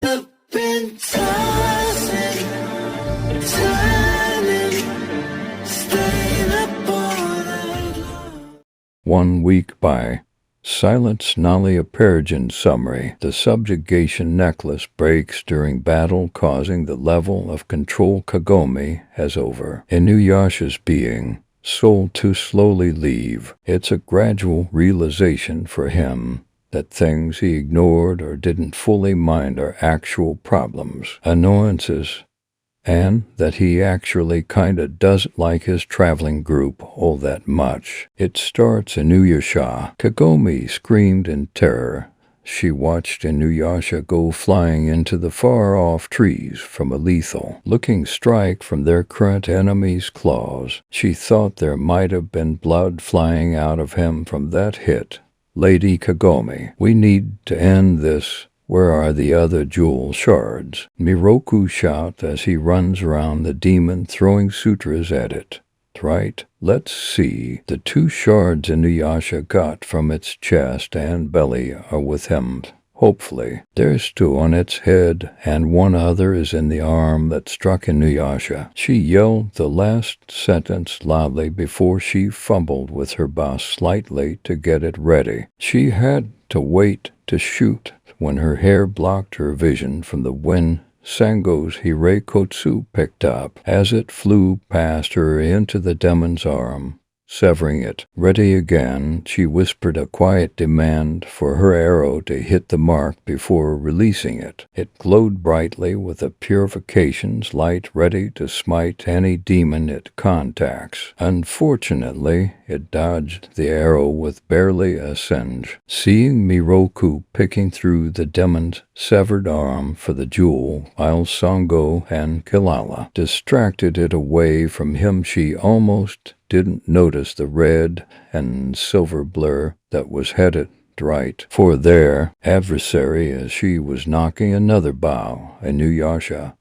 Up and tossing, turning, staying up all night long. 1 week by SilentSnowLeopardNinja. Summary. The Subjugation Necklace breaks during battle, causing the level of control Kagome has over Inuyasha's being soul to slowly leave. It's a gradual realization for him that things he ignored or didn't fully mind are actual problems, annoyances, and that he actually kinda doesn't like his traveling group all that much. It starts in Inuyasha. Kagome screamed in terror. She watched Inuyasha go flying into the far-off trees from a lethal-looking strike from their current enemy's claws. She thought there might have been blood flying out of him from that hit. Lady Kagome, we need to end this. Where are the other jewel shards? Miroku shouts as he runs around the demon, throwing sutras at it. Right, let's see. The 2 shards Inuyasha got from its chest and belly are with him. Hopefully. There's 2 on its head, and 1 other is in the arm that struck Inuyasha. She yelled the last sentence loudly before she fumbled with her bow slightly to get it ready. She had to wait to shoot when her hair blocked her vision from the wind Sango's Hireikotsu picked up as it flew past her into the demon's arm, severing it. Ready again, she whispered a quiet demand for her arrow to hit the mark before releasing it. It glowed brightly with a purification's light, ready to smite any demon it contacts. Unfortunately, it dodged the arrow with barely a singe. Seeing Miroku picking through the demon's severed arm for the jewel, while Sango and Kilala distracted it away from him, she almost didn't notice the red and silver blur that was headed right for their adversary as she was knocking another bow. Inuyasha.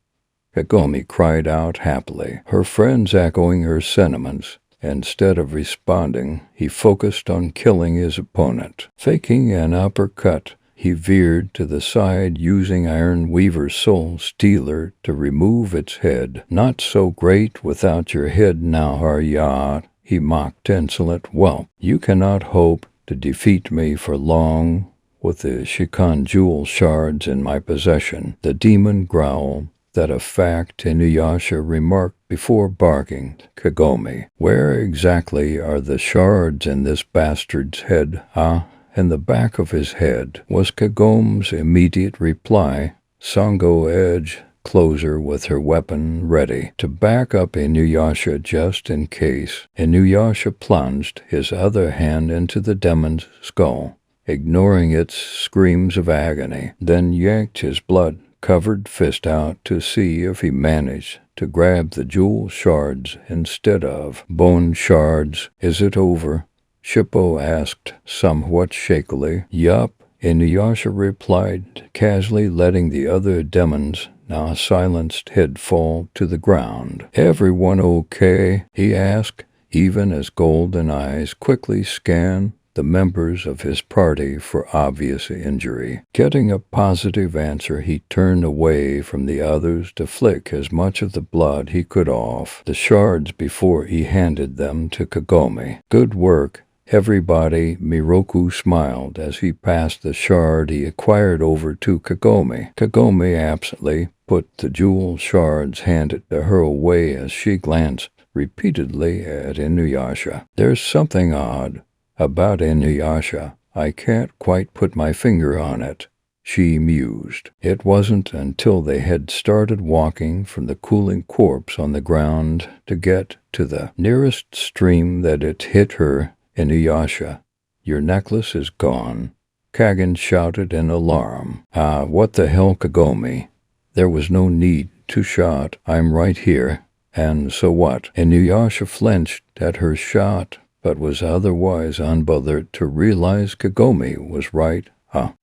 Kagome cried out happily, her friends echoing her sentiments. Instead of responding, he focused on killing his opponent. Faking an uppercut, he veered to the side, using Iron Weaver's Soul Stealer to remove its head. Not so great without your head now, Haryat, he mocked, insolent whelp. You cannot hope to defeat me for long with the Shikan jewel shards in my possession. The demon growled. That a fact, Inuyasha remarked before barking. Kagome, where exactly are the shards in this bastard's head, huh? In the back of his head, was Kagome's immediate reply. Sango edged closer with her weapon ready to back up Inuyasha just in case. Inuyasha plunged his other hand into the demon's skull, ignoring its screams of agony, then yanked his blood-covered fist out to see if he managed to grab the jewel shards instead of bone shards. Is it over? Shippo asked somewhat shakily. Yup, Inuyasha replied casually, letting the other demon's now silenced head fall to the ground. Everyone okay? He asked, even as golden eyes quickly scanned the members of his party for obvious injury. Getting a positive answer, he turned away from the others to flick as much of the blood he could off the shards before he handed them to Kagome. Good work, everybody. Miroku smiled as he passed the shard he acquired over to Kagome. Kagome absently put the jewel shards handed to her away as she glanced repeatedly at Inuyasha. There's something odd about Inuyasha. I can't quite put my finger on it, she mused. It wasn't until they had started walking from the cooling corpse on the ground to get to the nearest stream that it hit her. Inuyasha, your necklace is gone, Kagan shouted in alarm. What the hell, Kagome? There was no need to shout. I'm right here. And so what? Inuyasha flinched at her shot, but was otherwise unbothered to realize Kagome was right.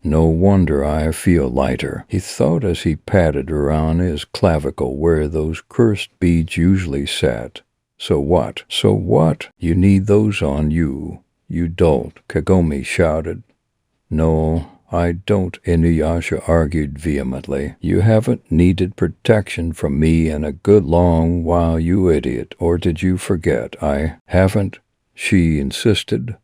No wonder I feel lighter, he thought as he patted around his clavicle where those cursed beads usually sat. So what? So what? You need those on you, you dolt, Kagome shouted. No, I don't, Inuyasha argued vehemently. You haven't needed protection from me in a good long while, you idiot. Or did you forget I haven't? She insisted.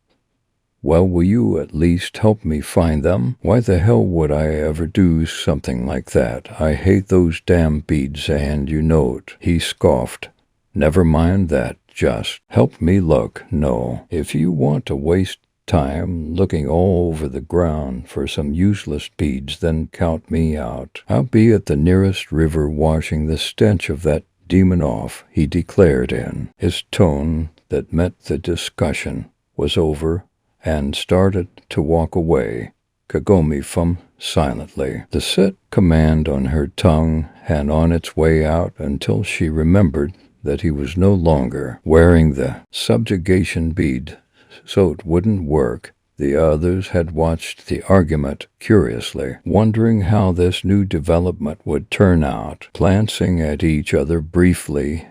Well, will you at least help me find them? Why the hell would I ever do something like that? I hate those damn beads and you know it. He scoffed. Never mind that. Just help me look. No. If you want to waste time looking all over the ground for some useless beads, then count me out. I'll be at the nearest river washing the stench of that demon off, he declared in his tone that meant the discussion was over, and started to walk away. Kagome fummed silently, the set command on her tongue and on its way out until she remembered that he was no longer wearing the subjugation bead, so it wouldn't work. The others had watched the argument curiously, wondering how this new development would turn out. Glancing at each other briefly,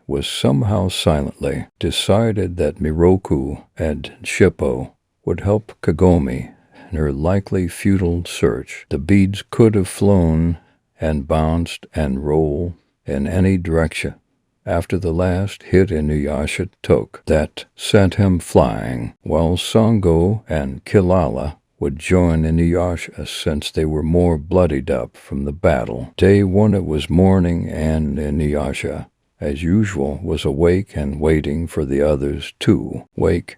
was somehow silently decided that Miroku and Shippo would help Kagome in her likely futile search. The beads could have flown and bounced and rolled in any direction after the last hit Inuyasha took that sent him flying, while Sango and Kilala would join Inuyasha since they were more bloodied up from the battle. Day 1 it was morning, and Inuyasha, as usual, was awake and waiting for the others to wake.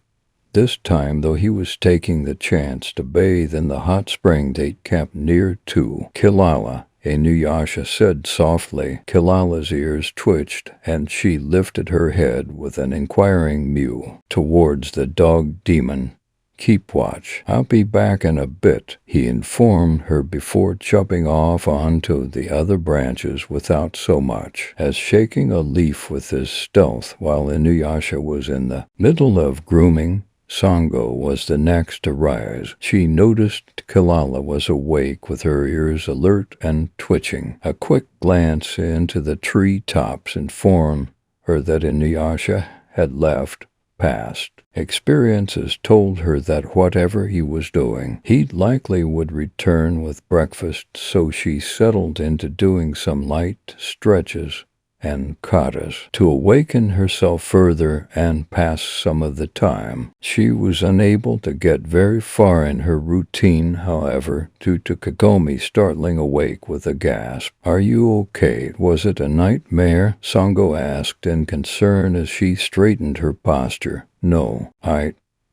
This time, though, he was taking the chance to bathe in the hot spring they'd camped near to. Kilala, Inuyasha said softly. Kilala's ears twitched, and she lifted her head with an inquiring mew towards the dog demon. Keep watch. I'll be back in a bit, he informed her before jumping off onto the other branches without so much as shaking a leaf with his stealth. While Inuyasha was in the middle of grooming, Sango was the next to rise. She noticed Kilala was awake with her ears alert and twitching. A quick glance into the tree tops informed her that Inuyasha had left. Past experiences told her that whatever he was doing, he likely would return with breakfast, so she settled into doing some light stretches and katas to awaken herself further and pass some of the time. She was unable to get very far in her routine, however, due to Kagome startling awake with a gasp. Are you okay? Was it a nightmare? Sango asked in concern as she straightened her posture. No,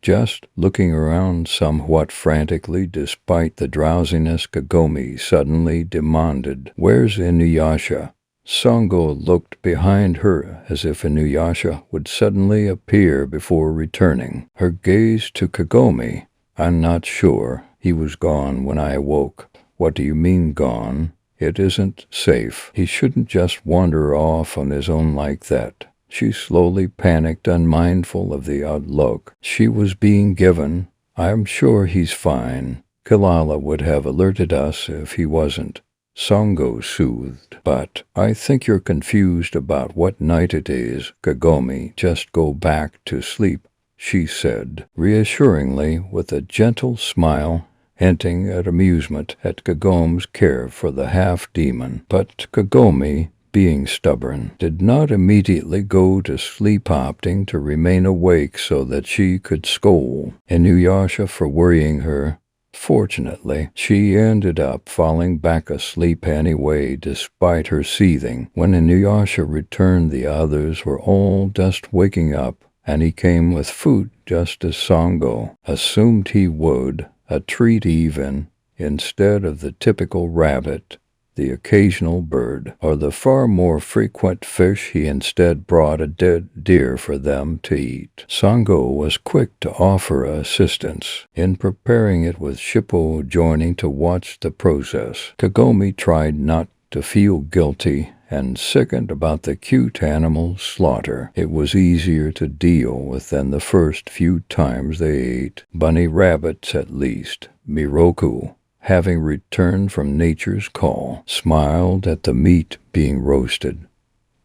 just looking around somewhat frantically despite the drowsiness, Kagome suddenly demanded, Where's Inuyasha? Sango looked behind her as if Inuyasha would suddenly appear before returning her gaze to Kagome. I'm not sure. He was gone when I awoke. What do you mean gone? It isn't safe. He shouldn't just wander off on his own like that. She slowly panicked, unmindful of the odd look she was being given. I'm sure he's fine. Kilala would have alerted us if he wasn't. Sango soothed. But I think you're confused about what night it is, Kagome. Just go back to sleep, she said, reassuringly, with a gentle smile, hinting at amusement at Kagome's care for the half-demon. But Kagome, being stubborn, did not immediately go to sleep, opting to remain awake so that she could scold Inuyasha for worrying her. Fortunately, she ended up falling back asleep anyway, despite her seething. When Inuyasha returned, the others were all just waking up, and he came with food just as Sango assumed he would, a treat even, instead of the typical rabbit, the occasional bird, or the far more frequent fish. He instead brought a dead deer for them to eat. Sango was quick to offer assistance in preparing it, with Shippo joining to watch the process. Kagome tried not to feel guilty and sickened about the cute animal's slaughter. It was easier to deal with than the first few times they ate bunny rabbits, at least. Miroku, having returned from nature's call, smiled at the meat being roasted.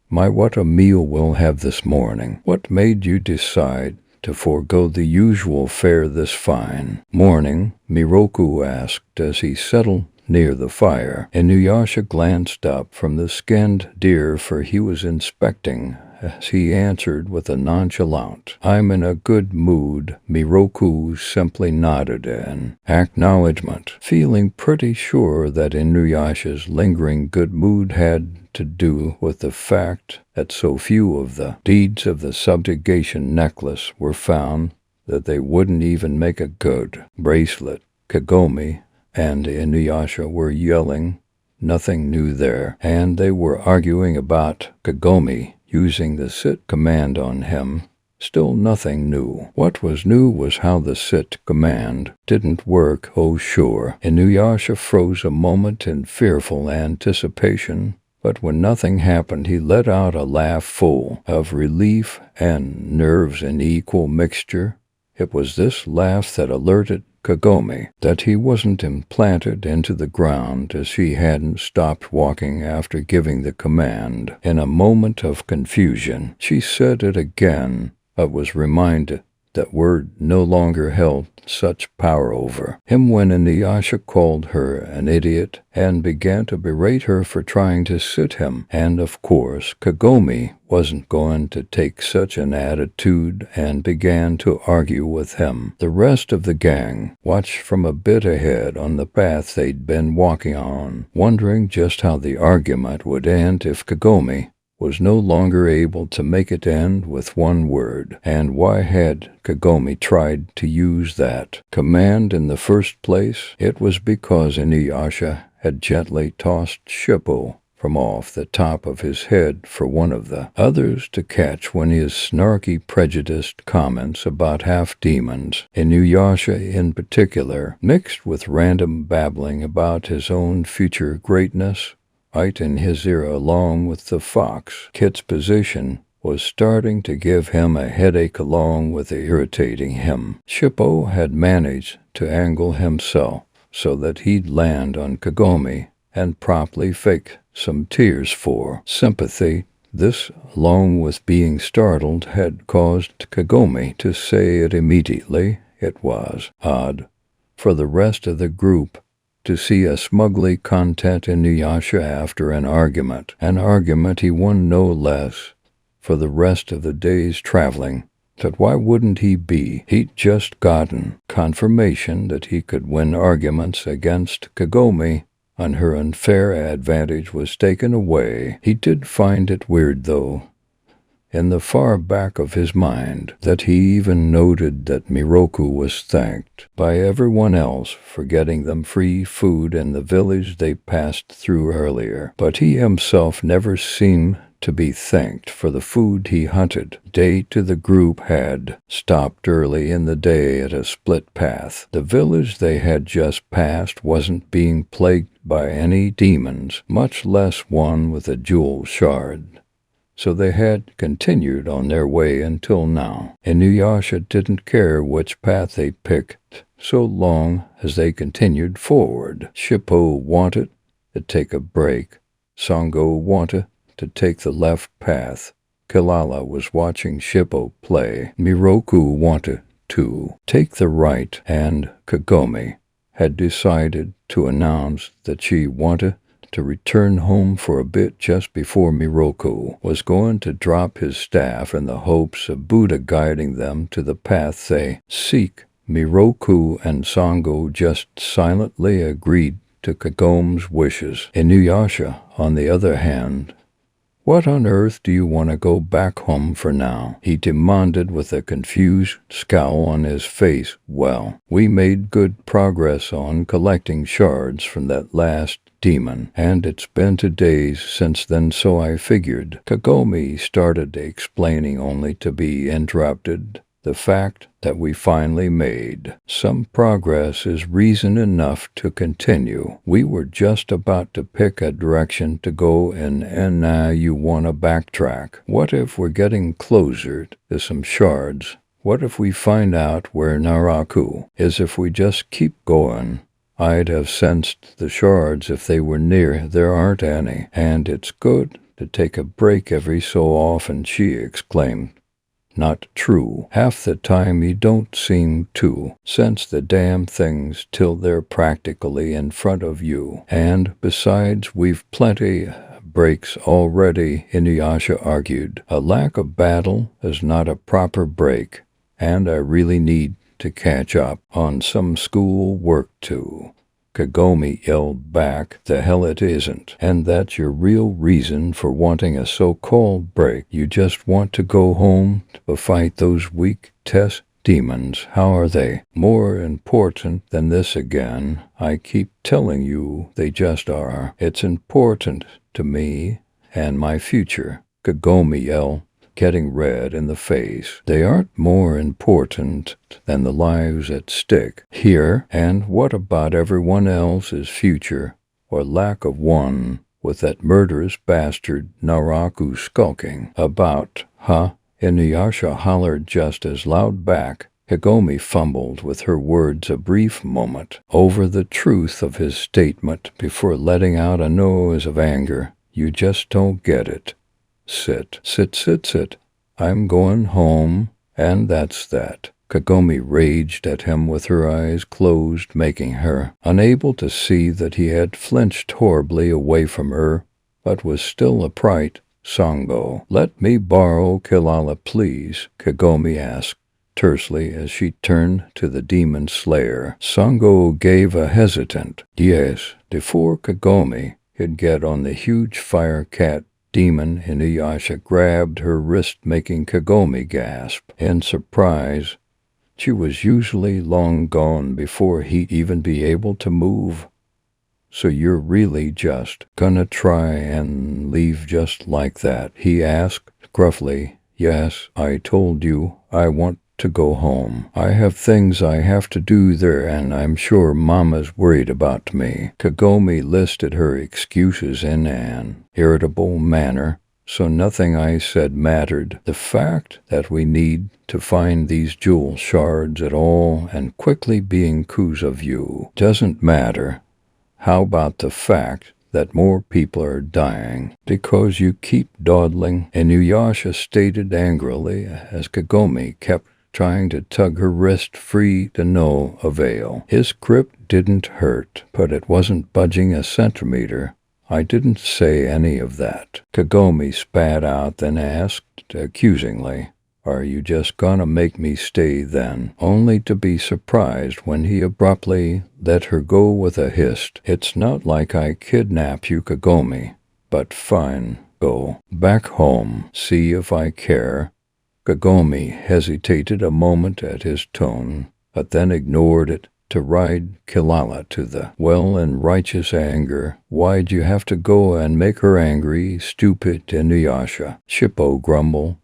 My, what a meal we'll have this morning. What made you decide to forego the usual fare this fine morning? Miroku asked as he settled near the fire. Inuyasha glanced up from the skinned deer, for he was inspecting, as he answered with a nonchalant, "I'm in a good mood." Miroku simply nodded in acknowledgement, feeling pretty sure that Inuyasha's lingering good mood had to do with the fact that so few of the deeds of the Subjugation Necklace were found that they wouldn't even make a good bracelet. Kagome and Inuyasha were yelling. Nothing new there, and they were arguing about Kagome using the sit command on him. Still nothing new. What was new was how the sit command didn't work. Oh sure. Inuyasha froze a moment in fearful anticipation, but when nothing happened he let out a laugh full of relief and nerves in equal mixture. It was this laugh that alerted Kagome that he wasn't implanted into the ground, as he hadn't stopped walking after giving the command. In a moment of confusion, she said it again, but was reminded that word no longer held such power over him when Inuyasha called her an idiot and began to berate her for trying to sit him. And of course Kagome wasn't going to take such an attitude and began to argue with him. The rest of the gang watched from a bit ahead on the path they'd been walking on, wondering just how the argument would end if Kagome was no longer able to make it end with one word. And why had Kagome tried to use that command in the first place? It was because Inuyasha had gently tossed Shippo from off the top of his head for one of the others to catch when his snarky, prejudiced comments about half-demons, Inuyasha in particular, mixed with random babbling about his own future greatness, right in his ear along with the fox. Kit's position was starting to give him a headache along with irritating him. Shippo had managed to angle himself so that he'd land on Kagome and promptly fake some tears for sympathy. This, along with being startled, had caused Kagome to say it immediately. It was odd for the rest of the group to see a smugly content Inuyasha after an argument he won no less for the rest of the day's traveling. But why wouldn't he be? He'd just gotten confirmation that he could win arguments against Kagome, and her unfair advantage was taken away. He did find it weird, though, in the far back of his mind, that he even noted that Miroku was thanked by everyone else for getting them free food in the village they passed through earlier. But he himself never seemed to be thanked for the food he hunted. Day to the group had stopped early in the day at a split path. The village they had just passed wasn't being plagued by any demons, much less one with a jewel shard, so they had continued on their way until now. Inuyasha didn't care which path they picked, so long as they continued forward. Shippo wanted to take a break. Sango wanted to take the left path. Kilala was watching Shippo play. Miroku wanted to take the right, and Kagome had decided to announce that she wanted to return home for a bit just before Miroku was going to drop his staff in the hopes of Buddha guiding them to the path they seek. Miroku and Sango just silently agreed to Kagome's wishes. Inuyasha, on the other hand, "What on earth do you want to go back home for now?" he demanded with a confused scowl on his face. "Well, we made good progress on collecting shards from that last demon, and it's been 2 days since then, so I figured." Kagome started explaining, only to be interrupted. "The fact that we finally made some progress is reason enough to continue. We were just about to pick a direction to go in, and now you want to backtrack. What if we're getting closer to some shards? What if we find out where Naraku is if we just keep going? I'd have sensed the shards if they were near. There aren't any, and it's good to take a break every so often," she exclaimed. not true. Half the time you don't seem to sense the damn things till they're practically in front of you. And besides, we've plenty breaks already, Inuyasha argued. A lack of battle is not a proper break, and I really need to catch up on some school work too. Kagome yelled back, the hell it isn't. And that's your real reason for wanting a so-called break. You just want to go home to fight those weak test demons. How are they? More important than this again. I keep telling you they just are. It's important to me and my future. Kagome yelled, getting red in the face. They aren't more important than the lives at stake here, and what about everyone else's future, or lack of one, with that murderous bastard Naraku skulking about, huh? Inuyasha hollered just as loud back. Kagome fumbled with her words a brief moment over the truth of his statement before letting out a noise of anger. You just don't get it. Sit. I'm going home, and that's that. Kagome raged at him with her eyes closed, making her unable to see that he had flinched horribly away from her, but was still upright. Sango, let me borrow Kilala, please, Kagome asked tersely as she turned to the demon slayer. Sango gave a hesitant yes before Kagome could get on the huge fire cat demon. Inuyasha grabbed her wrist, making Kagome gasp in surprise. She was usually long gone before he'd even be able to move. So you're really just gonna try and leave just like that? He asked gruffly. Yes, I told you I want to go home. I have things I have to do there, and I'm sure Mama's worried about me. Kagome listed her excuses in an irritable manner, so nothing I said mattered. The fact that we need to find these jewel shards at all and quickly being coups of you doesn't matter. How about the fact that more people are dying because you keep dawdling? Inuyasha stated angrily as Kagome kept trying to tug her wrist free to no avail. His grip didn't hurt, but it wasn't budging a centimeter. I didn't say any of that. Kagome spat out, then asked accusingly, are you just gonna make me stay then? Only to be surprised when he abruptly let her go with a hiss. It's not like I kidnapped you, Kagome, but fine, go back home, see if I care. Kagome hesitated a moment at his tone, but then ignored it to ride Kilala to the well in righteous anger. Why'd you have to go and make her angry, stupid Inuyasha? Shippo grumbled.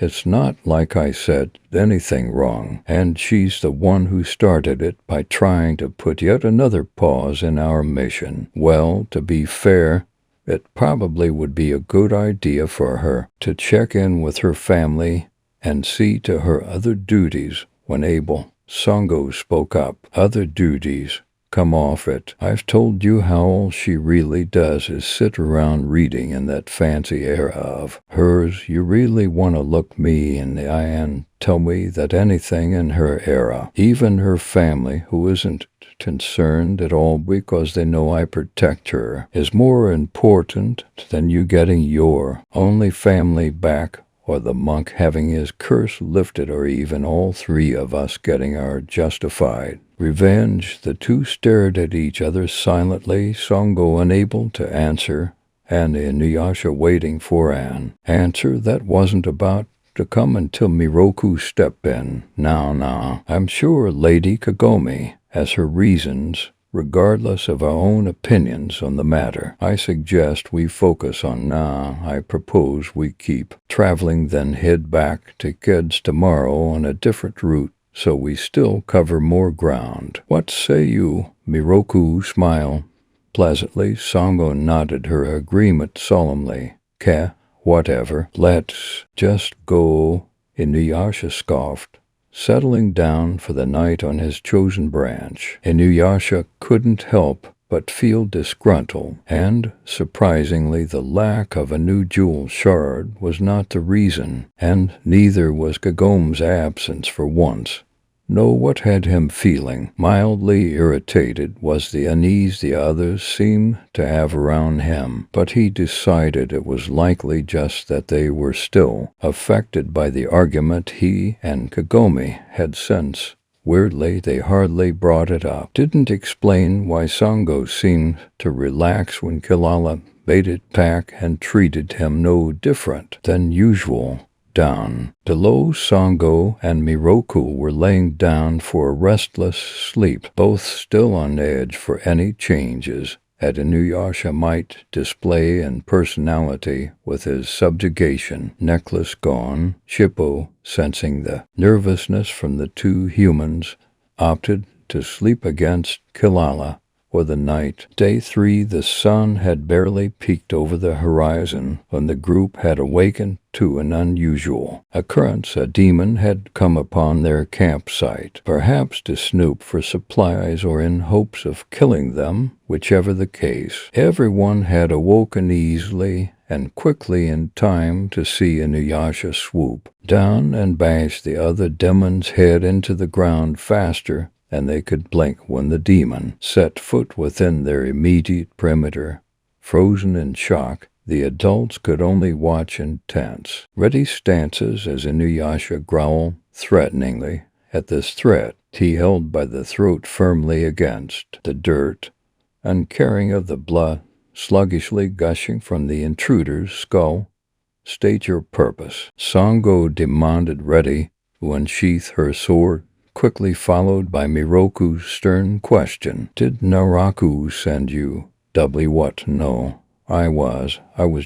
It's not like I said anything wrong, and she's the one who started it by trying to put yet another pause in our mission. Well, to be fair, it probably would be a good idea for her to check in with her family and see to her other duties when able. Sango spoke up. Other duties? Come off it. I've told you how all she really does is sit around reading in that fancy era of hers. You really want to look me in the eye and tell me that anything in her era, even her family, who isn't concerned at all because they know I protect her, is more important than you getting your only family back, or the monk having his curse lifted, or even all three of us getting our justified revenge? The two stared at each other silently, Sango unable to answer, and Inuyasha waiting for an answer that wasn't about to come until Miroku stepped in. Now, I'm sure Lady Kagome has her reasons, regardless of our own opinions on the matter. I suggest we focus on I propose we keep traveling, then head back to Kids tomorrow on a different route, so we still cover more ground. What say you? Miroku smiled pleasantly. Sango nodded her agreement solemnly. Whatever. Let's just go, Inuyasha scoffed, settling down for the night on his chosen branch. Inuyasha couldn't help but feel disgruntled, and, surprisingly, the lack of a new jewel shard was not the reason, and neither was Kagome's absence for once. No, what had him feeling mildly irritated was the unease the others seemed to have around him, but he decided it was likely just that they were still affected by the argument he and Kagome had since. Weirdly, they hardly brought it up. Didn't explain why Sango seemed to relax when Kilala baited back and treated him no different than usual. Down below, Sango and Miroku were laying down for a restless sleep, both still on edge for any changes that Inuyasha might display in personality with his subjugation necklace gone. Shippo, sensing the nervousness from the two humans, opted to sleep against Kilala for the night. Day 3, the sun had barely peeked over the horizon when the group had awakened to an unusual occurrence. A demon had come upon their campsite, perhaps to snoop for supplies or in hopes of killing them, whichever the case. Everyone had awoken easily and quickly in time to see Inuyasha swoop down and bash the other demon's head into the ground faster and they could blink when the demon set foot within their immediate perimeter. Frozen in shock, the adults could only watch in tense, ready stances as Inuyasha growled threateningly at this threat. He held by the throat firmly against the dirt, uncaring of the blood sluggishly gushing from the intruder's skull. "State your purpose," Sango demanded, ready to unsheath her sword, quickly followed by Miroku's stern question. "Did Naraku send you?" "Doubly what? No. I was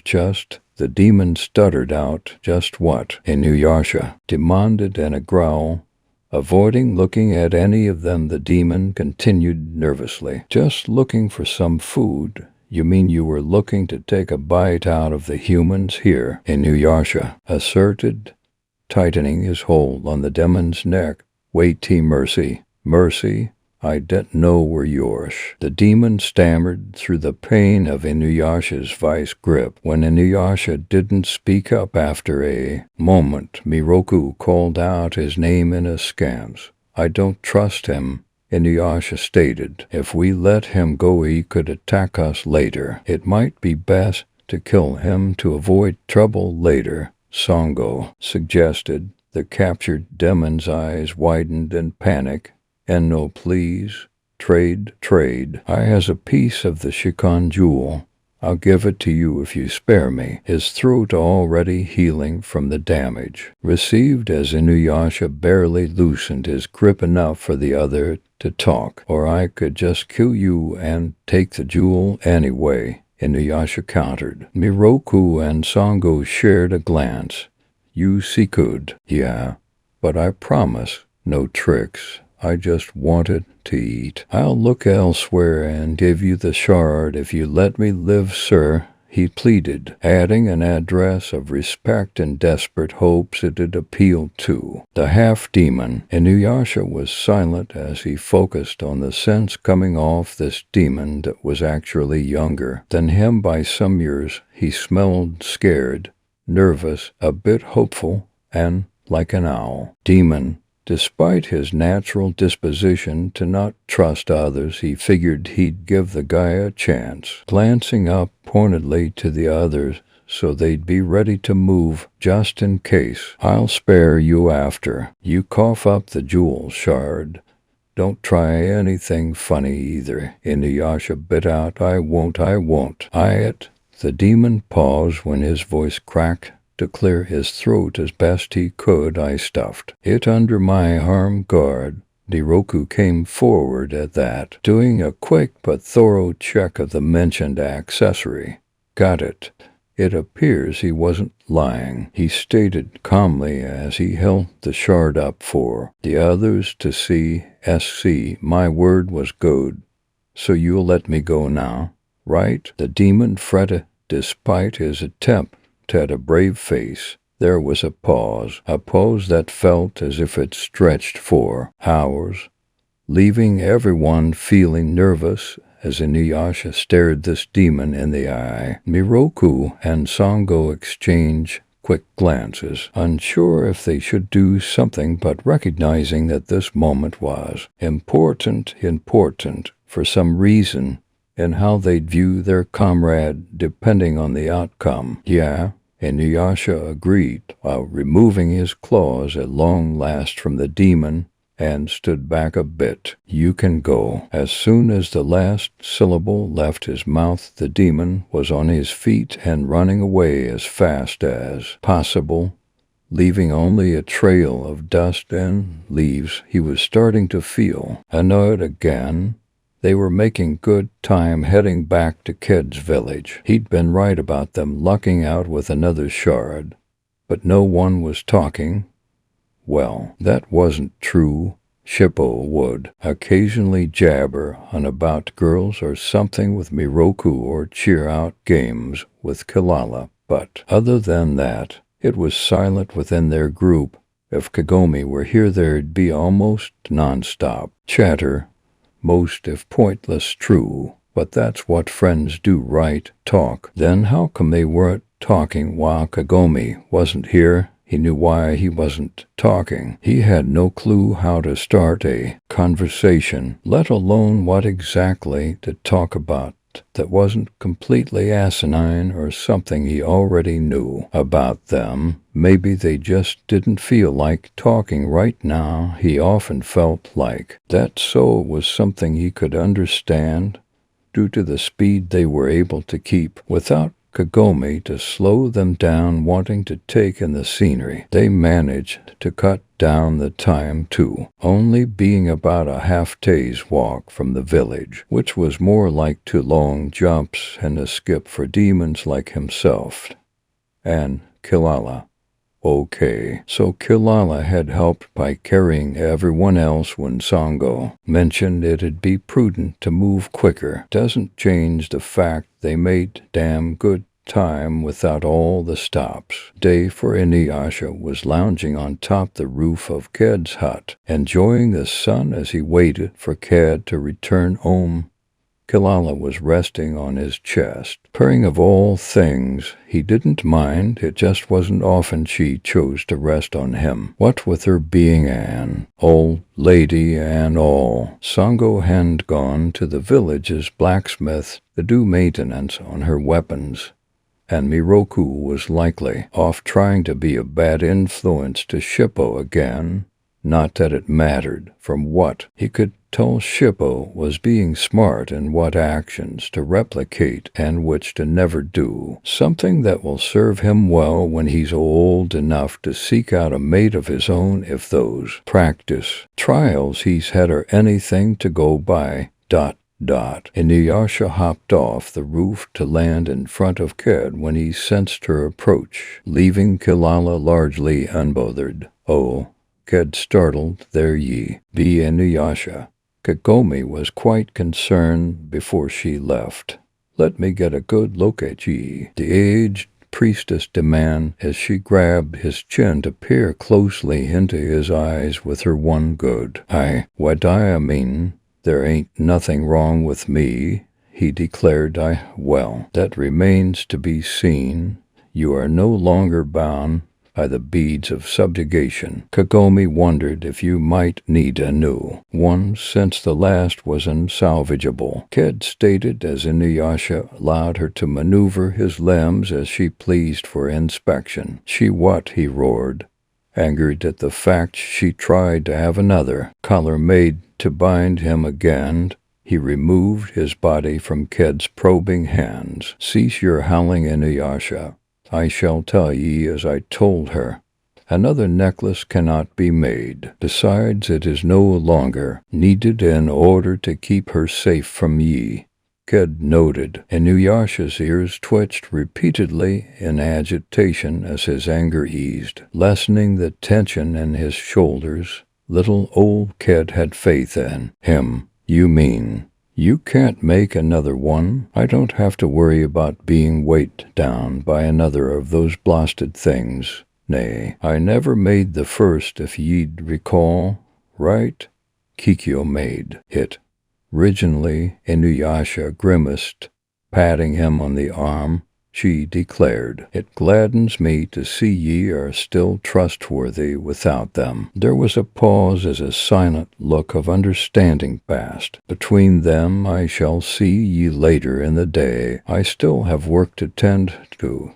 just..." The demon stuttered out just what Inuyasha demanded in a growl. Avoiding looking at any of them, the demon continued nervously. "Just looking for some food." "You mean you were looking to take a bite out of the humans here?" Inuyasha asserted, tightening his hold on the demon's neck. "Wait, mercy. Mercy? I didn't know were yours." The demon stammered through the pain of Inuyasha's vice grip. When Inuyasha didn't speak up after a moment, Miroku called out his name in askance. "I don't trust him," Inuyasha stated. "If we let him go, he could attack us later. It might be best to kill him to avoid trouble later," Sango suggested. The captured demon's eyes widened in panic. "Enno, please. Trade. I has a piece of the Shikon jewel. I'll give it to you if you spare me." His throat already healing from the damage received as Inuyasha barely loosened his grip enough for the other to talk. "Or I could just kill you and take the jewel anyway," Inuyasha countered. Miroku and Sango shared a glance. "You could." "Yeah, but I promise, no tricks. I just wanted to eat." "I'll look elsewhere and give you the shard if you let me live, sir," he pleaded, adding an address of respect in desperate hopes it'd appeal to the half-demon. Inuyasha was silent as he focused on the sense coming off this demon that was actually younger than him by some years. He smelled scared, nervous, a bit hopeful, and like an owl. Demon. Despite his natural disposition to not trust others, he figured he'd give the guy a chance, glancing up pointedly to the others so they'd be ready to move just in case. "I'll spare you after you cough up the jewel shard. Don't try anything funny either," Inuyasha bit out. I won't. It." The demon paused when his voice cracked to clear his throat as best he could. "I stuffed it under my arm guard." Miroku came forward at that, doing a quick but thorough check of the mentioned accessory. "Got it." It appears he wasn't lying, he stated calmly as he held the shard up for the others to see. My word was good. So you'll let me go now, right?" The demon fretted despite his attempt at a brave face. There was a pause that felt as if it stretched for hours, leaving everyone feeling nervous as Inuyasha stared this demon in the eye. Miroku and Sango exchange quick glances, unsure if they should do something, but recognizing that this moment was important for some reason in how they'd view their comrade depending on the outcome. Yeah, Inuyasha agreed, while removing his claws at long last from the demon and stood back a bit. You can go. As soon as the last syllable left his mouth, the demon was on his feet and running away as fast as possible, leaving only a trail of dust and leaves. He was starting to feel annoyed again. They were making good time heading back to Kid's village. He'd been right about them lucking out with another shard, but no one was talking. Well, that wasn't true. Shippo would occasionally jabber on about girls or something with Miroku or cheer out games with Kilala, but other than that, it was silent within their group. If Kagome were here, there'd be almost non-stop chatter. Most, if pointless, true, but that's what friends do, right? Talk. Then how come they weren't talking while Kagome wasn't here? He knew why he wasn't talking. He had no clue how to start a conversation, let alone what exactly to talk about that wasn't completely asinine or something he already knew about them. Maybe they just didn't feel like talking right now. He often felt like that, so it was something he could understand due to the speed they were able to keep without Kagome to slow them down, wanting to take in the scenery. They managed to cut down the time too, only being about a half-day's walk from the village, which was more like 2 long jumps and a skip for demons like himself and Kilala. Okay, so Kilala had helped by carrying everyone else when Sango mentioned it'd be prudent to move quicker. Doesn't change the fact they made damn good time without all the stops. Day for Inuyasha was lounging on top the roof of Ked's hut, enjoying the sun as he waited for Ked to return home. Kilala was resting on his chest, purring. Of all things, he didn't mind. It just wasn't often she chose to rest on him. What with her being an old lady and all, Sango had gone to the village's blacksmith to do maintenance on her weapons, and Miroku was likely off trying to be a bad influence to Shippo again. Not that it mattered. From what he could tell, Shippo was being smart in what actions to replicate and which to never do, something that will serve him well when he's old enough to seek out a mate of his own, if those practice trials he's had are anything to go by. Inuyasha hopped off the roof to land in front of Ked when he sensed her approach, leaving Kilala largely unbothered. Oh, Ked startled, there ye be, Inuyasha. Kagome was quite concerned before she left. Let me get a good look at ye, the aged priestess demanded as she grabbed his chin to peer closely into his eyes with her one good eye. I mean, there ain't nothing wrong with me, he declared. Well, that remains to be seen. You are no longer bound by the beads of subjugation. Kagome wondered if you might need a new one since the last was unsalvageable, Ked stated as Inuyasha allowed her to maneuver his limbs as she pleased for inspection. She what? He roared, angered at the fact she tried to have another collar made to bind him again. He removed his body from Ked's probing hands. Cease your howling, Inuyasha. I shall tell ye as I told her. Another necklace cannot be made. Besides, it is no longer needed in order to keep her safe from ye. Ked noted. Inuyasha's ears twitched repeatedly in agitation as his anger eased, lessening the tension in his shoulders. Little old Ked had faith in him. You mean you can't make another one? I don't have to worry about being weighed down by another of those blasted things. Nay, I never made the first, if ye'd recall. Right? Kikyo made it. Originally, Inuyasha grimaced, patting him on the arm. She declared, "It gladdens me to see ye are still trustworthy without them." There was a pause as a silent look of understanding passed. "Between them I shall see ye later in the day. I still have work to tend to,"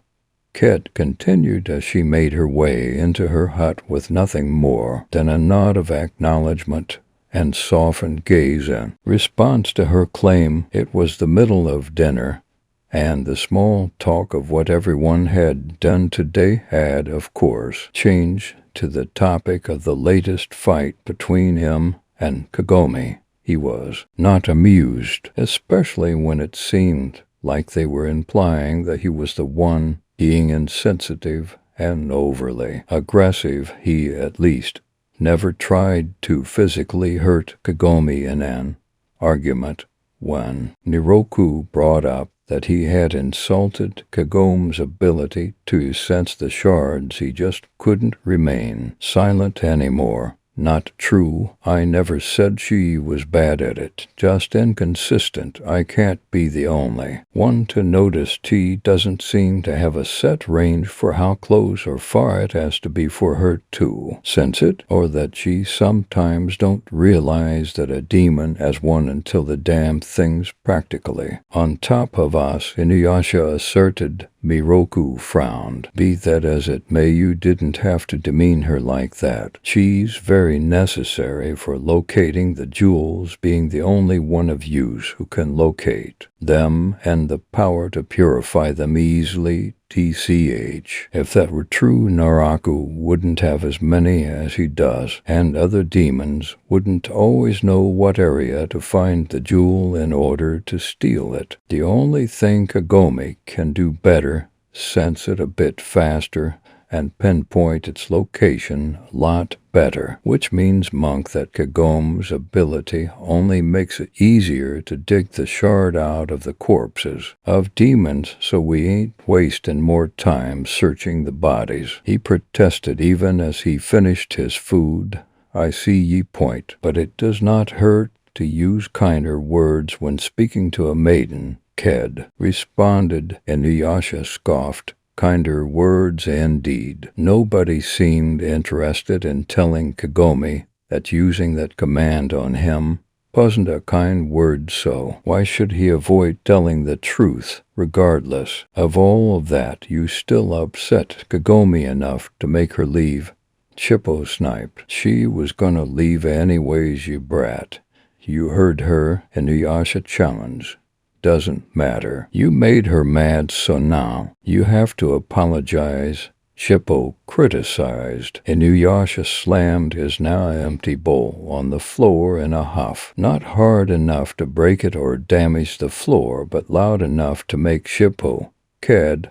Kit continued as she made her way into her hut with nothing more than a nod of acknowledgment and softened gaze in response to her claim. It was the middle of dinner, and the small talk of what everyone had done today had, of course, changed to the topic of the latest fight between him and Kagome. He was not amused, especially when it seemed like they were implying that he was the one being insensitive and overly aggressive. He, at least, never tried to physically hurt Kagome in an argument. When Niroku brought up that he had insulted Kagome's ability to sense the shards, he just couldn't remain silent anymore. "Not true. I never said she was bad at it. Just inconsistent. I can't be the only one to notice she doesn't seem to have a set range for how close or far it has to be for her to sense it, or that she sometimes don't realize that a demon has one until the damn thing's practically on top of us," Inuyasha asserted. Miroku frowned. "Be that as it may, you didn't have to demean her like that. She's very necessary for locating the jewels, being the only one of yous who can locate them and the power to purify them easily. TCH. If that were true, Naraku wouldn't have as many as he does, and other demons wouldn't always know what area to find the jewel in order to steal it. The only thing Kagome can do better, sense it a bit faster, and pinpoint its location a lot better, which means, Monk, that Kagome's ability only makes it easier to dig the shard out of the corpses of demons, so we ain't wasting more time searching the bodies," he protested even as he finished his food. "I see ye point, but it does not hurt to use kinder words when speaking to a maiden," Ked responded. Inuyasha scoffed. "Kinder words, indeed." Nobody seemed interested in telling Kagome that using that command on him wasn't a kind word, so why should he avoid telling the truth? Regardless of all of that, you still upset Kagome enough to make her leave. Chippo sniped. "She was gonna leave anyways, you brat." "You heard her," Inuyasha challenged. "Doesn't matter. You made her mad, so now you have to apologize," Chippo criticized. Inuyasha slammed his now empty bowl on the floor in a huff. Not hard enough to break it or damage the floor, but loud enough to make Chippo, Ked,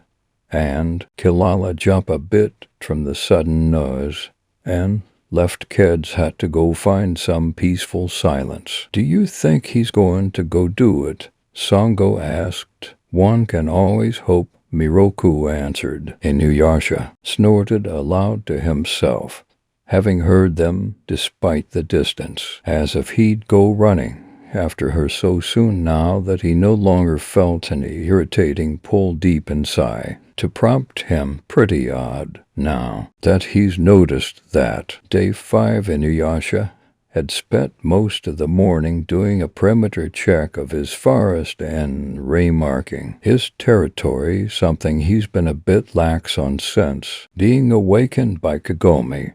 and Kilala jump a bit from the sudden noise, and left Ked's hut to go find some peaceful silence. "Do you think he's going to go do it?" Sango asked. "One can always hope," Miroku answered. Inuyasha snorted aloud to himself, having heard them despite the distance, as if he'd go running after her so soon now that he no longer felt an irritating pull deep inside to prompt him. Pretty odd, now that he's noticed that. Day 5, Inuyasha had spent most of the morning doing a perimeter check of his forest and remarking his territory, something he's been a bit lax on since being awakened by Kagome.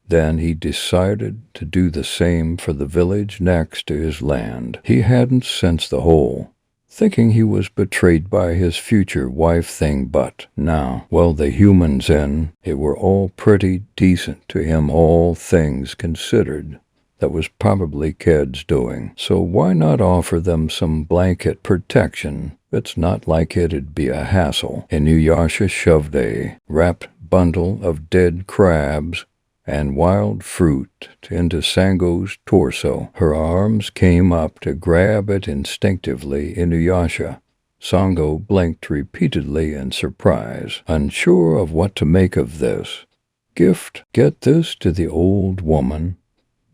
Then he decided to do the same for the village next to his land. He hadn't since the whole thinking he was betrayed by his future wife thing, but now, well, the humans in it were all pretty decent to him, all things considered. That was probably Ked's doing, so why not offer them some blanket protection? It's not like it'd be a hassle. Inuyasha shoved a wrapped bundle of dead crabs and wild fruit into Sango's torso. Her arms came up to grab it instinctively. Inuyasha. Sango blinked repeatedly in surprise, unsure of what to make of this gift. Get this to the old woman.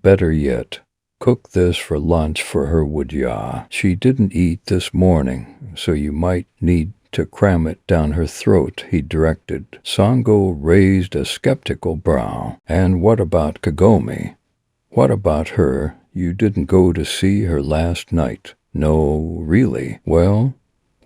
Better yet, cook this for lunch for her, would ya? She didn't eat this morning, so you might need to cram it down her throat, he directed. Sango raised a skeptical brow. And what about Kagome? What about her? You didn't go to see her last night? No, really? Well,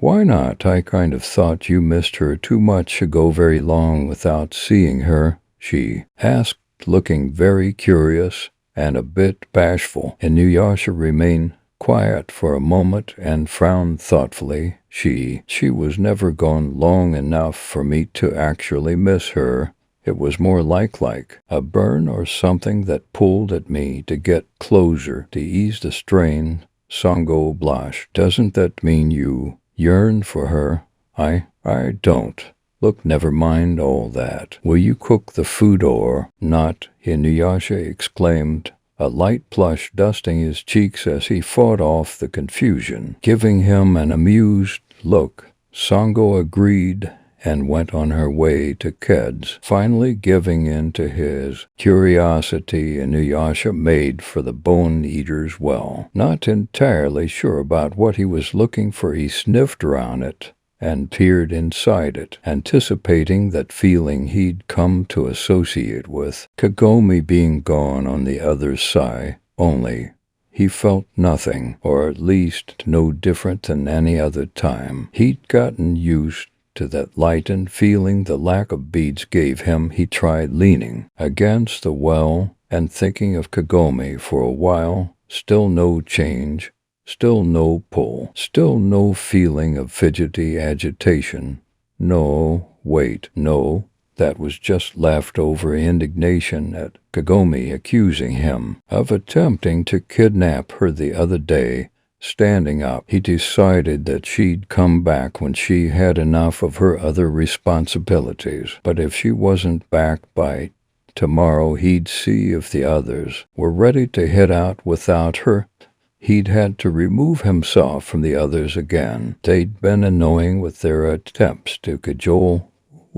why not? I kind of thought you missed her too much to go very long without seeing her, she asked, looking very curious and a bit bashful. Inuyasha remained quiet for a moment and frowned thoughtfully. She was never gone long enough for me to actually miss her. It was more like a burn or something that pulled at me to get closer, to ease the strain. Sango blushed. Doesn't that mean you yearn for her? I don't. Look, never mind all that. Will you cook the food or not? Inuyasha exclaimed, a light blush dusting his cheeks as he fought off the confusion. Giving him an amused look, Sango agreed and went on her way to Ked's. Finally giving in to his curiosity, Inuyasha made for the bone-eater's well. Not entirely sure about what he was looking for, he sniffed around it and peered inside it, anticipating that feeling he'd come to associate with Kagome being gone on the other side, only he felt nothing, or at least no different than any other time. He'd gotten used to that lightened feeling the lack of beads gave him. He tried leaning against the well and thinking of Kagome for a while. Still no change. Still no pull. Still no feeling of fidgety agitation. No, wait, no. That was just leftover indignation at Kagome accusing him of attempting to kidnap her the other day. Standing up, he decided that she'd come back when she had enough of her other responsibilities. But if she wasn't back by tomorrow, he'd see if the others were ready to head out without her. He'd had to remove himself from the others again. They'd been annoying with their attempts to cajole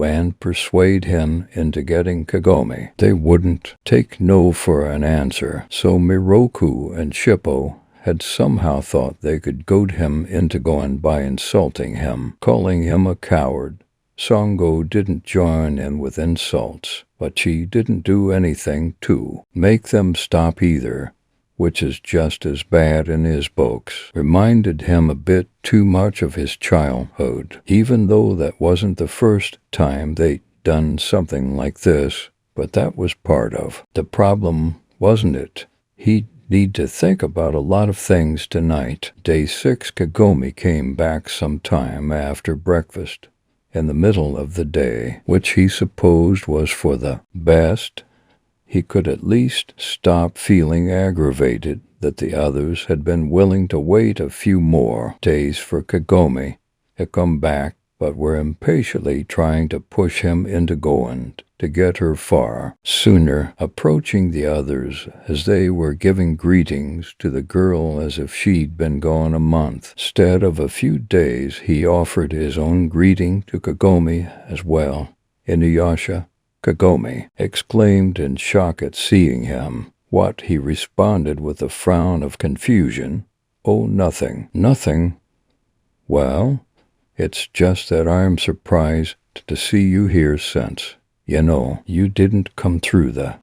and persuade him into getting Kagome. They wouldn't take no for an answer, so Miroku and Shippo had somehow thought they could goad him into going by insulting him, calling him a coward. Sango didn't join in with insults, but she didn't do anything to make them stop either, which is just as bad in his books. Reminded him a bit too much of his childhood, even though that wasn't the first time they'd done something like this, but that was part of the problem, wasn't it? He'd need to think about a lot of things tonight. Day 6, Kagome came back sometime after breakfast, in the middle of the day, which he supposed was for the best. He could at least stop feeling aggravated that the others had been willing to wait a few more days for Kagome to come back, but were impatiently trying to push him into going to get her far sooner, approaching the others as they were giving greetings to the girl as if she'd been gone a month. Instead of a few days, he offered his own greeting to Kagome as well. Inuyasha, Kagome exclaimed in shock at seeing him. What? He responded with a frown of confusion. Oh, nothing. Nothing? Well, it's just that I'm surprised to see you here since, you didn't come through the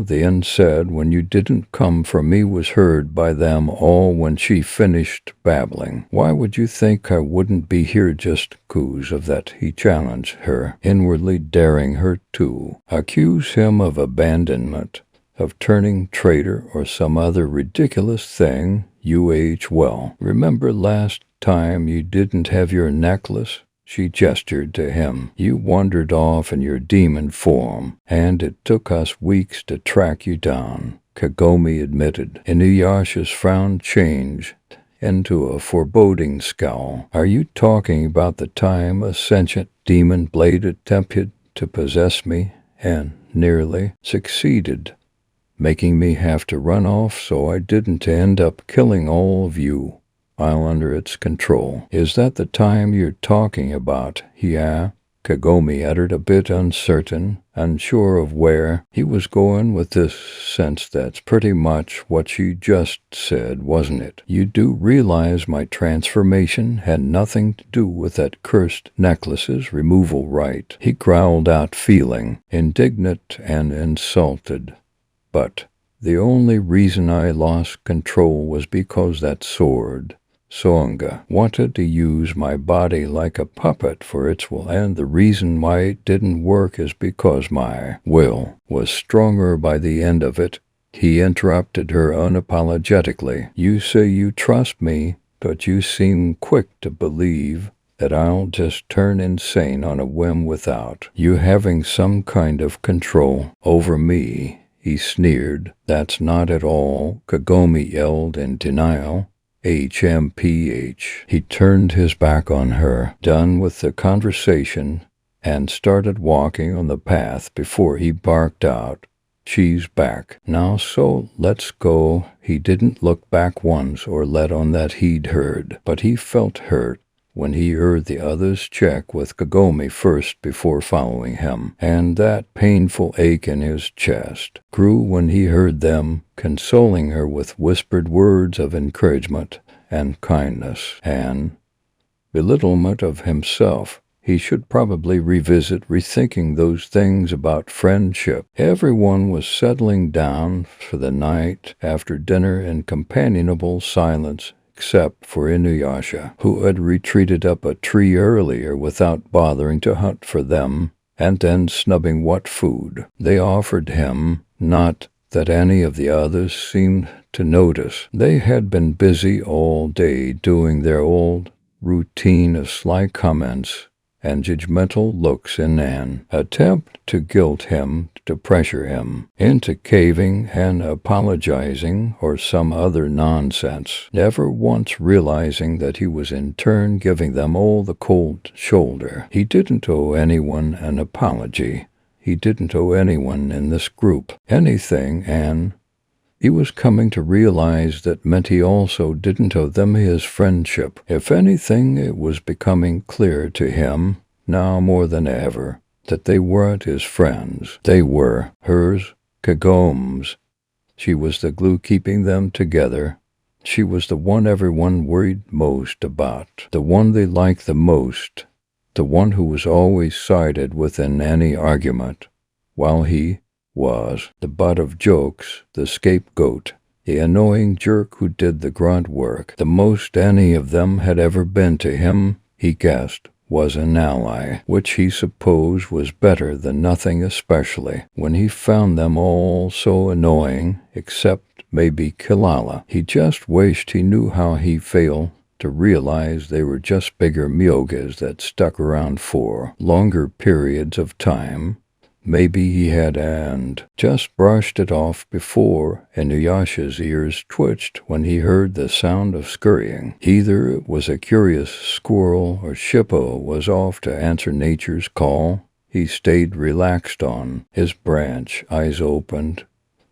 inn said when you didn't come for me was heard by them all when she finished babbling. Why would you think I wouldn't be here just 'cause of that? He challenged her, inwardly daring her to accuse him of abandonment, of turning traitor or some other ridiculous thing. Well, remember last time you didn't have your necklace? She gestured to him. You wandered off in your demon form, and it took us weeks to track you down, Kagome admitted. Inuyasha's frown changed into a foreboding scowl. Are you talking about the time a sentient demon blade attempted to possess me and nearly succeeded, making me have to run off so I didn't end up killing all of you while under its control? Is that the time you're talking about? Yeah. Kagome uttered, a bit uncertain, unsure of where he was going with this, since that's pretty much what she just said, wasn't it? You do realize my transformation had nothing to do with that cursed necklace's removal, right? He growled out, feeling indignant and insulted. But the only reason I lost control was because that sword, Songa, wanted to use my body like a puppet for its will, and the reason why it didn't work is because my will was stronger by the end of it. He interrupted her unapologetically. You say you trust me, but you seem quick to believe that I'll just turn insane on a whim without you having some kind of control over me, he sneered. That's not at all, Kagome yelled in denial. HMPH. He turned his back on her, done with the conversation, and started walking on the path before he barked out, "She's back. Now so let's go." He didn't look back once or let on that he'd heard, but he felt hurt when he heard the others check with Kagome first before following him, and that painful ache in his chest grew when he heard them consoling her with whispered words of encouragement and kindness and belittlement of himself. He should probably revisit rethinking those things about friendship. Everyone was settling down for the night after dinner in companionable silence, except for Inuyasha, who had retreated up a tree earlier without bothering to hunt for them, and then snubbing what food they offered him. Not that any of the others seemed to notice. They had been busy all day doing their old routine of sly comments and judgmental looks in an attempt to guilt him, to pressure him into caving and apologizing or some other nonsense, never once realizing that he was in turn giving them all the cold shoulder. He didn't owe anyone an apology. He didn't owe anyone in this group anything, and he was coming to realize that meant he also didn't owe them his friendship. If anything, it was becoming clear to him, now more than ever, that they weren't his friends. They were hers, Kagome's. She was the glue keeping them together. She was the one everyone worried most about, the one they liked the most, the one who was always sided with in any argument, while he was the butt of jokes, the scapegoat, the annoying jerk who did the grunt work. The most any of them had ever been to him, he guessed, was an ally, which he supposed was better than nothing, especially when he found them all so annoying, except maybe Kilala. He just wished he knew how he failed to realize they were just bigger myogas that stuck around for longer periods of time. Maybe he had and just brushed it off before Inuyasha's ears twitched when he heard the sound of scurrying. Either it was a curious squirrel or Shippo was off to answer nature's call. He stayed relaxed on his branch, eyes opened,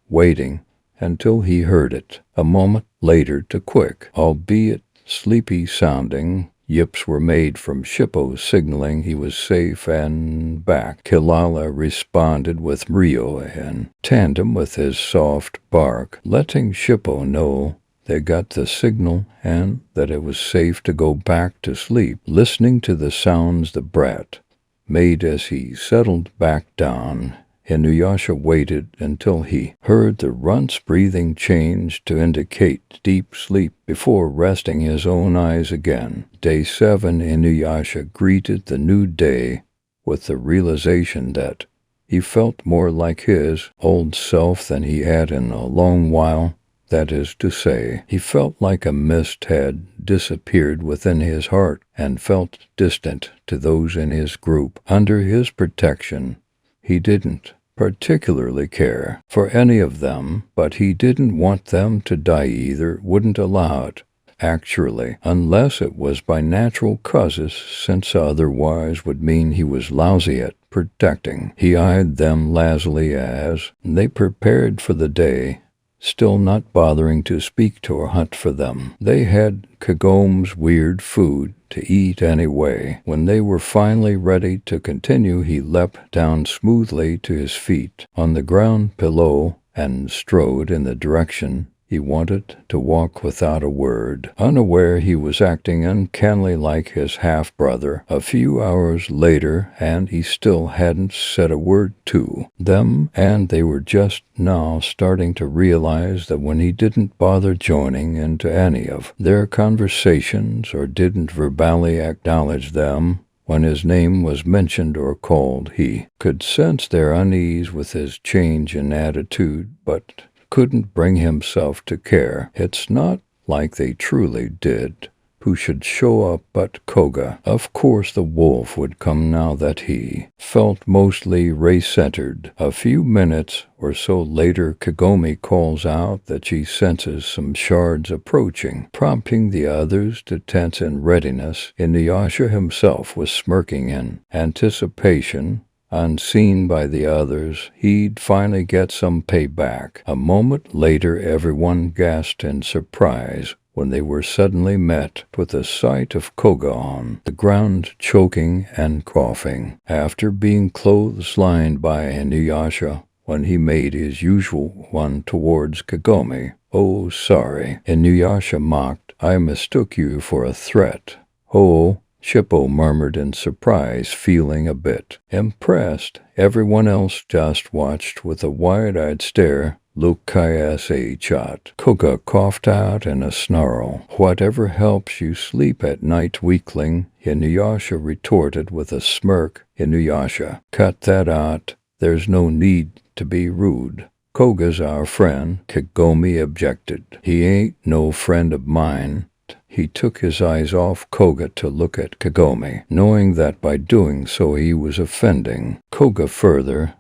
waiting until he heard it. A moment later, to quick, albeit sleepy-sounding yips were made from Shippo signaling he was safe and back. Kilala responded with Rio in tandem with his soft bark, letting Shippo know they got the signal and that it was safe to go back to sleep. Listening to the sounds the brat made as he settled back down, Inuyasha waited until he heard the runt's breathing change to indicate deep sleep before resting his own eyes again. Day 7, Inuyasha greeted the new day with the realization that he felt more like his old self than he had in a long while. That is to say, he felt like a mist had disappeared within his heart and felt distant to those in his group. Under his protection, he didn't particularly care for any of them, but he didn't want them to die either, wouldn't allow it, actually, unless it was by natural causes, since otherwise would mean he was lousy at protecting. He eyed them lazily as they prepared for the day, still not bothering to speak to or hunt for them. They had Kagome's weird food to eat anyway. When they were finally ready to continue, he leapt down smoothly to his feet on the ground below and strode in the direction he wanted to walk without a word, unaware he was acting uncannily like his half-brother. A few hours later, and he still hadn't said a word to them, and they were just now starting to realize that when he didn't bother joining into any of their conversations or didn't verbally acknowledge them when his name was mentioned or called, he could sense their unease with his change in attitude, but couldn't bring himself to care. It's not like they truly did. Who should show up but Koga? Of course the wolf would come now that he felt mostly race-centered. A few minutes or so later, Kagome calls out that she senses some shards approaching, prompting the others to tense in readiness. Inuyasha himself was smirking in anticipation. Unseen by the others, he'd finally get some payback. A moment later, everyone gasped in surprise when they were suddenly met with the sight of Koga on the ground, choking and coughing. After being clotheslined by Inuyasha when he made his usual one towards Kagome. "Oh, sorry," Inuyasha mocked. "I mistook you for a threat." "Oh," Shippo murmured in surprise, feeling a bit impressed. Everyone else just watched with a wide-eyed stare. "Look, Shot." Koga coughed out in a snarl. "Whatever helps you sleep at night, weakling," Inuyasha retorted with a smirk. "Inuyasha, cut that out. There's no need to be rude." "Koga's our friend," Kagome objected. "He ain't no friend of mine." He took his eyes off Koga to look at Kagome, knowing that by doing so he was offending Koga further.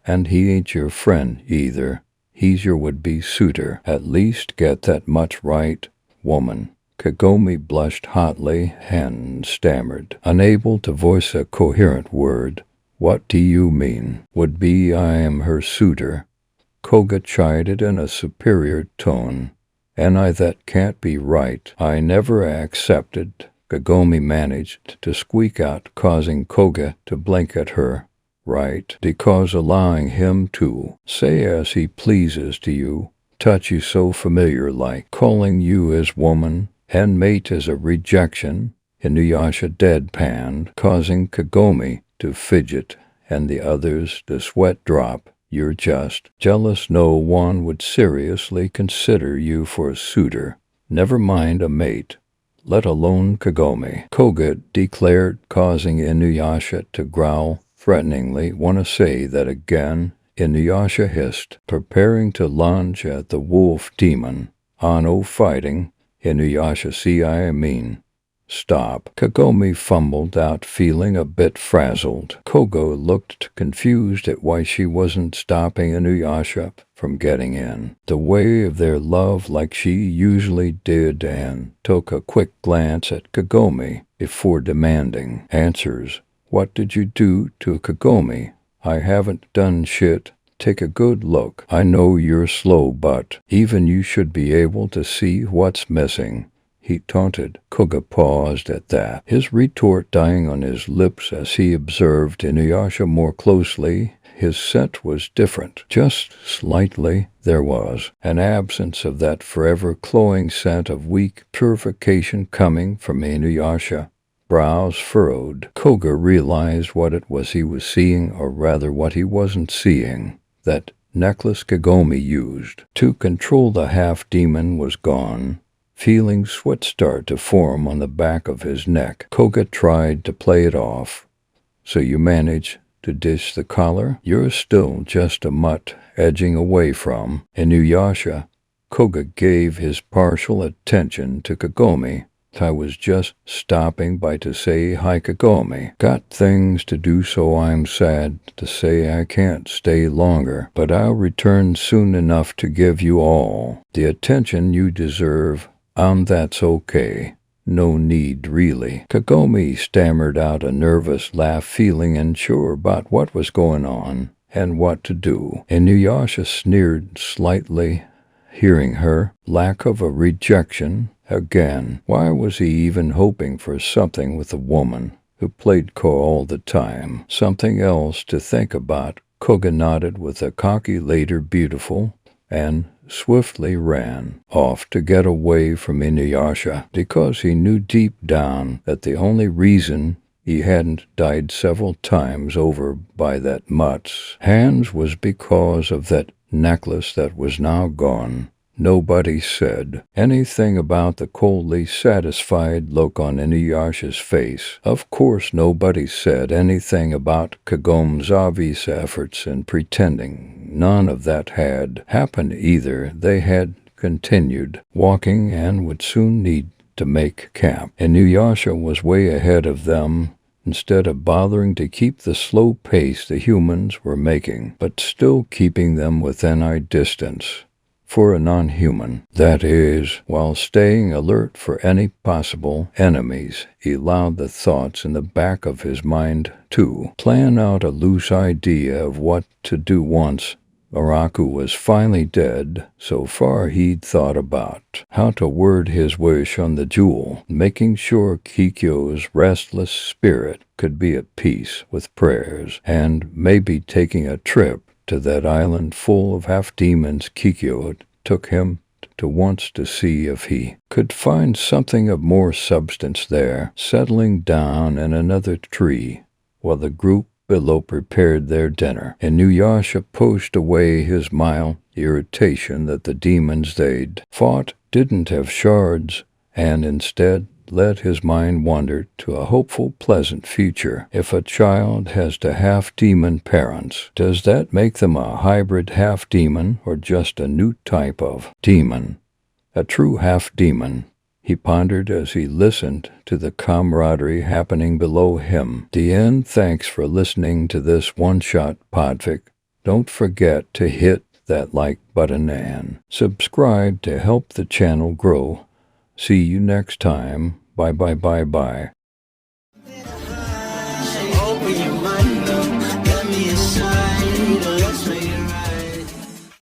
"And he ain't your friend either. He's your would-be suitor. At least get that much right, woman." Kagome blushed hotly and stammered, unable to voice a coherent word. "What do you mean? Would-be I am her suitor?" Koga chided in a superior tone. "And that can't be right. I never accepted," Kagome managed to squeak out, causing Koga to blink at her. "Right, because allowing him to say as he pleases to you, touch you so familiar-like, calling you his woman, and mate as a rejection," Inuyasha deadpanned, causing Kagome to fidget and the others to sweat drop. "You're just jealous no one would seriously consider you for a suitor, never mind a mate, let alone Kagome," Koga declared, causing Inuyasha to growl threateningly. "Wanna say that again?" Inuyasha hissed, preparing to lunge at the wolf demon. "No fighting, Inuyasha, see I mean. Stop." Kagome fumbled out, feeling a bit frazzled. Koga looked confused at why she wasn't stopping Inuyasha from getting in the way of their love like she usually did, and took a quick glance at Kagome before demanding answers. "What did you do to Kagome?" "I haven't done shit. Take a good look. I know you're slow, but even you should be able to see what's missing," he taunted. Koga paused at that, his retort dying on his lips as he observed Inuyasha more closely. His scent was different, just slightly. There was an absence of that forever cloying scent of weak purification coming from Inuyasha. Brows furrowed, Koga realized what it was he was seeing, or rather what he wasn't seeing. That necklace Kagome used to control the half-demon was gone. Feeling sweat start to form on the back of his neck, Koga tried to play it off. "So you managed to dish the collar? You're still just a mutt edging away from Inuyasha." Koga gave his partial attention to Kagome. "I was just stopping by to say hi, Kagome. Got things to do, so I'm sad to say I can't stay longer, but I'll return soon enough to give you all the attention you deserve. That's okay. No need, really." Kagome stammered out a nervous laugh, feeling unsure about what was going on and what to do. Inuyasha sneered slightly hearing her lack of a rejection again. Why was he even hoping for something with a woman who played Ko all the time? Something else to think about. Koga nodded with a cocky later beautiful and swiftly ran off to get away from Inuyasha, because he knew deep down that the only reason he hadn't died several times over by that mutt's hands was because of that necklace that was now gone. Nobody said anything about the coldly satisfied look on Inuyasha's face. Of course, nobody said anything about Kagome's obvious efforts in pretending. None of that had happened either. They had continued walking and would soon need to make camp. Inuyasha was way ahead of them, instead of bothering to keep the slow pace the humans were making, but still keeping them within eye distance. For a non-human, that is, while staying alert for any possible enemies, he allowed the thoughts in the back of his mind to plan out a loose idea of what to do once Araku was finally dead. So far he'd thought about how to word his wish on the jewel, making sure Kikyo's restless spirit could be at peace with prayers, and maybe taking a trip to that island full of half-demons Kikyo took him to once, to see if he could find something of more substance there. Settling down in another tree while the group below prepared their dinner, Inuyasha pushed away his mild irritation that the demons they'd fought didn't have shards, and instead let his mind wander to a hopeful, pleasant future. If a child has to half-demon parents, does that make them a hybrid half-demon or just a new type of demon? A true half-demon, he pondered as he listened to the camaraderie happening below him. The end. Thanks for listening to this one-shot podfic. Don't forget to hit that like button and subscribe to help the channel grow. See you next time. Bye bye bye bye. Open your mind up, let me inside.